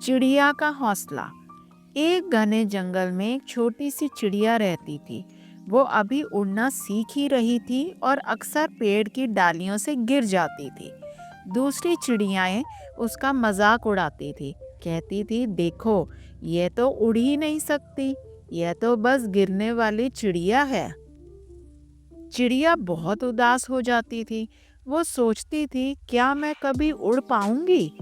चिड़िया का हौसला। एक घने जंगल में एक छोटी सी चिड़िया रहती थी। वो अभी उड़ना सीख ही रही थी और अक्सर पेड़ की डालियों से गिर जाती थी। दूसरी चिड़ियाएं उसका मजाक उड़ाती थी। कहती थी, देखो, ये तो उड़ ही नहीं सकती, यह तो बस गिरने वाली चिड़िया है। चिड़िया बहुत उदास हो जाती थी। वो सोचती थी, क्या मैं कभी उड़ पाऊंगी?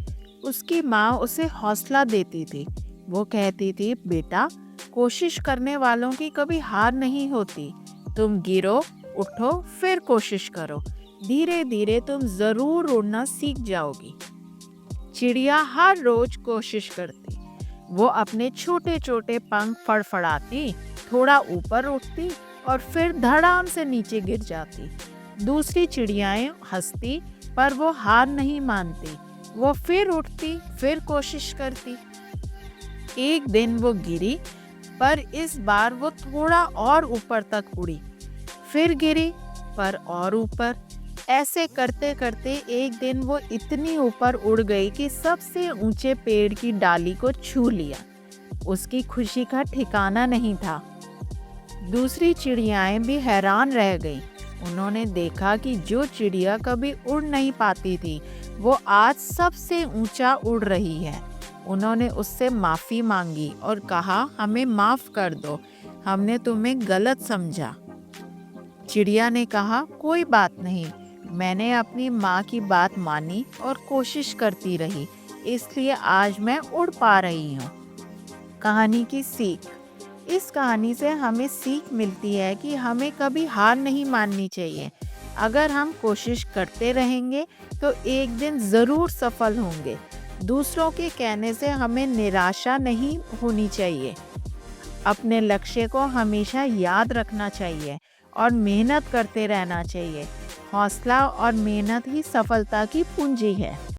उसकी माँ उसे हौसला देती थी। वो कहती थी, बेटा, कोशिश करने वालों की कभी हार नहीं होती। तुम गिरो, उठो, फिर कोशिश करो। धीरे धीरे तुम जरूर उड़ना सीख जाओगी। चिड़िया हर रोज कोशिश करती। वो अपने छोटे छोटे पंख फड़फड़ाती, थोड़ा ऊपर उठती और फिर धड़ाम से नीचे गिर जाती। दूसरी चिड़ियाएं हंसती, पर वो हार नहीं मानती। वो फिर उठती, फिर कोशिश करती। एक दिन वो गिरी, पर इस बार वो थोड़ा और ऊपर तक उड़ी। फिर गिरी, पर और ऊपर। ऐसे करते करते एक दिन वो इतनी ऊपर उड़ गई कि सबसे ऊंचे पेड़ की डाली को छू लिया। उसकी खुशी का ठिकाना नहीं था। दूसरी चिड़ियाएं भी हैरान रह गईं। उन्होंने देखा कि जो चिड़िया कभी उड़ नहीं पाती थी, वो आज सबसे ऊंचा उड़ रही है। उन्होंने उससे माफ़ी मांगी और कहा, हमें माफ़ कर दो, हमने तुम्हें गलत समझा। चिड़िया ने कहा, कोई बात नहीं, मैंने अपनी माँ की बात मानी और कोशिश करती रही, इसलिए आज मैं उड़ पा रही हूँ। कहानी की सीख। इस कहानी से हमें सीख मिलती है कि हमें कभी हार नहीं माननी चाहिए। अगर हम कोशिश करते रहेंगे तो एक दिन ज़रूर सफल होंगे। दूसरों के कहने से हमें निराशा नहीं होनी चाहिए। अपने लक्ष्य को हमेशा याद रखना चाहिए और मेहनत करते रहना चाहिए। हौसला और मेहनत ही सफलता की पूंजी है।